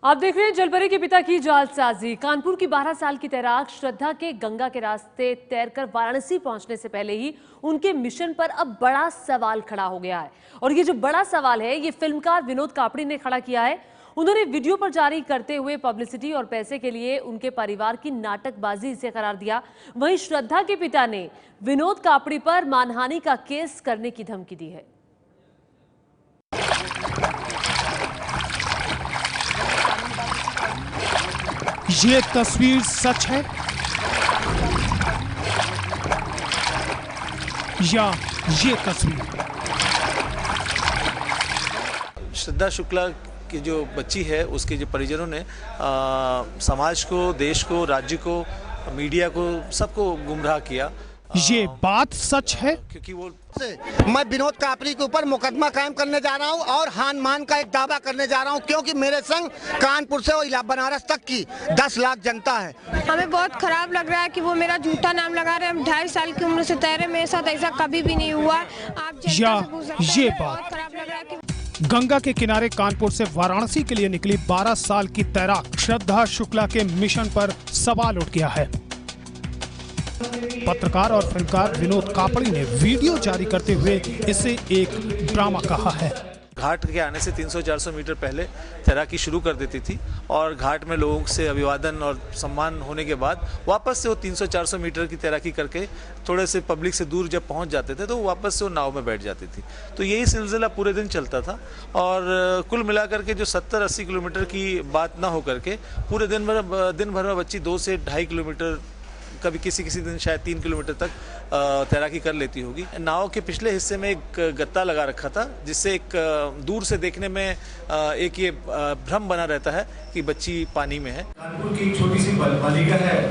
आप देख रहे हैं जलपरी के पिता की जालसाजी। कानपुर की 12 साल की तैराक श्रद्धा के गंगा के रास्ते तैरकर वाराणसी पहुंचने से पहले ही उनके मिशन पर अब बड़ा सवाल खड़ा हो गया है। और ये जो बड़ा सवाल है ये फिल्मकार विनोद कापड़ी ने खड़ा किया है। उन्होंने वीडियो पर जारी करते हुए पब्लिसिटी और पैसे के लिए उनके परिवार की नाटकबाजी इसे करार दिया। वहीं श्रद्धा के पिता ने विनोद कापड़ी पर मानहानि का केस करने की धमकी दी है। ये तस्वीर सच है या ये तस्वीर? श्रद्धा शुक्ला की जो बच्ची है उसके जो परिजनों ने समाज को, देश को, राज्य को, मीडिया को, सबको गुमराह किया। ये बात सच है क्योंकि वो मैं विनोद कापड़ी के ऊपर मुकदमा कायम करने जा रहा हूं और हान मान का एक दावा करने जा रहा हूं, क्योंकि मेरे संग कानपुर से और बनारस तक की 10 लाख जनता है। हमें बहुत खराब लग रहा है कि वो मेरा झूठा नाम लगा रहे हैं। हम 2.5 साल की उम्र से तैरे, मेरे साथ ऐसा कभी भी नहीं हुआ। आप या ये बात खराब लग रहा है कि गंगा के किनारे कानपुर से वाराणसी के लिए निकली 12 साल की तैराक श्रद्धा शुक्ला के मिशन पर सवाल उठ गया है। पत्रकार और फिल्मकार विनोद कापड़ी ने वीडियो जारी करते हुए इसे एक ड्रामा कहा है। घाट के आने से 300-400 मीटर पहले तैराकी शुरू कर देती थी और घाट में लोगों से अभिवादन और सम्मान होने के बाद वापस से वो 300-400 मीटर की तैराकी करके थोड़े से पब्लिक से दूर जब पहुंच जाते थे तो वापस से वो नाव में बैठ जाती थी। तो यही सिलसिला पूरे दिन चलता था और कुल मिलाकर के जो 70-80 किलोमीटर की बात ना हो करके पूरे दिन भर में बच्ची 2 से 2.5 किलोमीटर, कभी किसी दिन शायद 3 किलोमीटर तक तैराकी कर लेती होगी। नाव के पिछले हिस्से में एक गत्ता लगा रखा था जिससे एक दूर से देखने में एक ये भ्रम बना रहता है कि बच्ची पानी में है। कानपुर की छोटी सी बालिका है।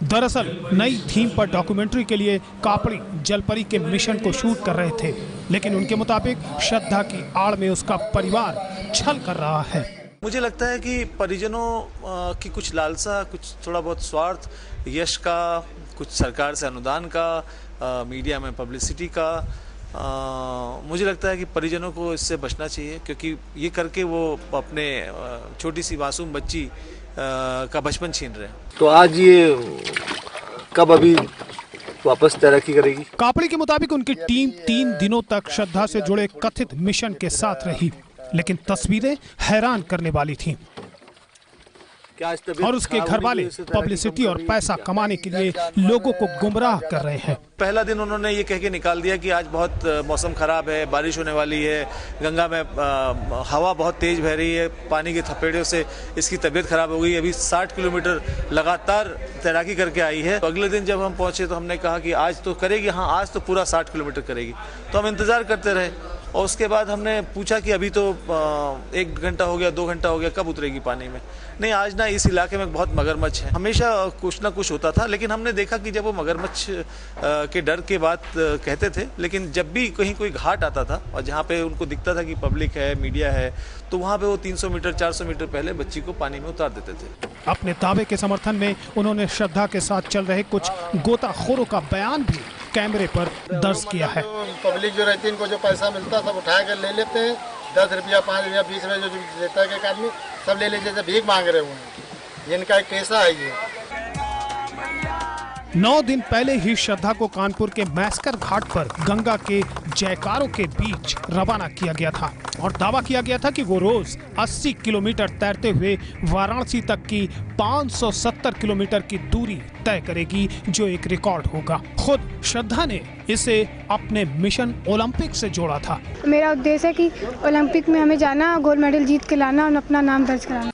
दरअसल नई थीम पर डॉक्यूमेंट्री के लिए कापड़ी जलपरी के मिशन को शूट कर रहे थे, लेकिन उनके मुताबिक श्रद्धा की आड़ में उसका परिवार छल कर रहा है। मुझे लगता है कि परिजनों की कुछ लालसा, कुछ थोड़ा बहुत स्वार्थ, यश का, कुछ सरकार से अनुदान का, मीडिया में पब्लिसिटी का, मुझे लगता है कि परिजनों को इससे बचना चाहिए, क्योंकि ये करके वो अपने छोटी सी मासूम बच्ची का बचपन छीन रहे हैं। तो आज ये कब अभी वापस तैराकी करेगी? कापड़ी के मुताबिक उनकी टीम 3 दिनों तक श्रद्धा से जुड़े कथित मिशन के साथ रही, लेकिन तस्वीरें हैरान करने वाली थीं। और उसके घर वाले पब्लिसिटी और पैसा कमाने के लिए लोगों को गुमराह कर रहे हैं। पहला दिन उन्होंने ये कह के निकाल दिया कि आज बहुत मौसम खराब है, बारिश होने वाली है, गंगा में हवा बहुत तेज बह रही है, पानी के थपेड़ों से इसकी तबीयत खराब हो गई। अभी 60 किलोमीटर लगातार तैराकी करके आई है। तो अगले दिन जब हम पहुंचे तो हमने कहा कि आज तो करेगी, हाँ आज तो पूरा 60 किलोमीटर करेगी। तो हम इंतजार करते रहे और उसके बाद हमने पूछा कि अभी तो 1 घंटा हो गया, 2 घंटा हो गया, कब उतरेगी पानी में? नहीं, आज ना इस इलाके में बहुत मगरमच्छ है। हमेशा कुछ ना कुछ होता था, लेकिन हमने देखा कि जब वो मगरमच्छ के डर के बात कहते थे, लेकिन जब भी कहीं कोई घाट आता था और जहाँ पे उनको दिखता था कि पब्लिक है, मीडिया है, तो वहाँ पे वो 300 मीटर 400 मीटर पहले बच्ची को पानी में उतार देते थे। अपने दावे के समर्थन में उन्होंने श्रद्धा के साथ चल रहे कुछ गोताखोरों का बयान भी कैमरे पर दर्ज किया है। पब्लिक जो रहती है इनको जो पैसा मिलता है सब उठा कर ले लेते हैं। 10 रुपया, 5 रुपया, 20 रुपया जो देता है एक आदमी, सब ले लेते, जैसे भीख मांग रहे हुए हैं। इनका एक कैसा है ये। 9 दिन पहले ही श्रद्धा को कानपुर के मैस्कर घाट पर गंगा के जयकारों के बीच रवाना किया गया था और दावा किया गया था कि वो रोज 80 किलोमीटर तैरते हुए वाराणसी तक की 570 किलोमीटर की दूरी तय करेगी, जो एक रिकॉर्ड होगा। खुद श्रद्धा ने इसे अपने मिशन ओलंपिक से जोड़ा था। मेरा उद्देश्य है कि ओलंपिक में हमें जाना, गोल्ड मेडल जीत के लाना और अपना नाम दर्ज कराना।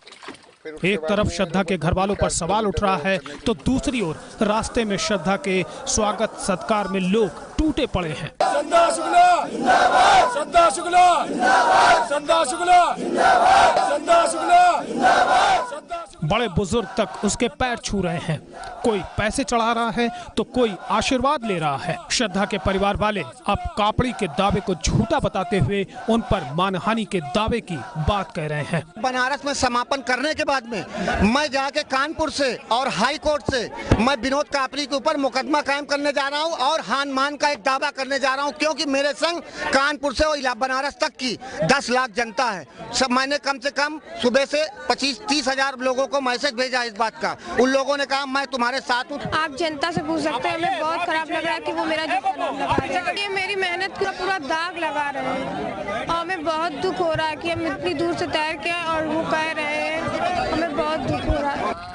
एक तरफ श्रद्धा के घर वालों पर सवाल उठ रहा है तो दूसरी ओर रास्ते में श्रद्धा के स्वागत सत्कार में लोग टूटे पड़े हैं। श्रद्धा शुक्ला जिंदाबाद, श्रद्धा शुक्ला जिंदाबाद, श्रद्धा शुक्ला जिंदाबाद, श्रद्धा शुक्ला जिंदाबाद। बड़े बुजुर्ग तक उसके पैर छू रहे हैं। कोई पैसे चढ़ा रहा है तो कोई आशीर्वाद ले रहा है। श्रद्धा के परिवार वाले अब कापड़ी के दावे को झूठा बताते हुए उन पर मानहानि के दावे की बात कह रहे हैं। बनारस में समापन करने के बाद में मैं जाके कानपुर से और हाई कोर्ट से मैं विनोद कापड़ी के ऊपर मुकदमा कायम करने जा रहा हूं और हान मान का एक दावा करने जा रहा हूं, क्योंकि मेरे संग कानपुर से और बनारस तक की 10 लाख जनता है। सब मैंने कम से कम सुबह से 25-30 हजार लोगों को मैसेज भेजा इस बात का। उन लोगों ने कहा मैं तुम्हारे साथ हूँ। आप जनता से पूछ सकते हैं, हमें बहुत खराब लग रहा है कि वो मेरा जूता नाम लगा रहे हैं। ये मेरी मेहनत का पूरा दाग लगा रहे हैं और हमें बहुत दुख हो रहा है कि हम इतनी दूर से तैर के और वो कह रहे हैं, हमें बहुत दुख हो रहा है।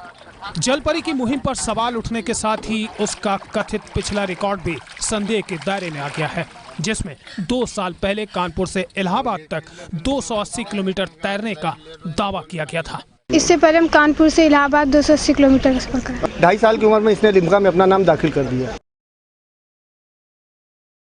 जलपरी की मुहिम पर सवाल उठने के साथ ही उसका कथित पिछला रिकॉर्ड भी संदेह के दायरे में आ गया है, जिसमें 2 साल पहले कानपुर से इलाहाबाद तक 280 किलोमीटर तैरने का दावा किया गया था। इससे पहले हम कानपुर से इलाहाबाद 280 किलोमीटर का सफर करें। 2.5 साल की उम्र में इसने लिम्का में अपना नाम दाखिल कर दिया।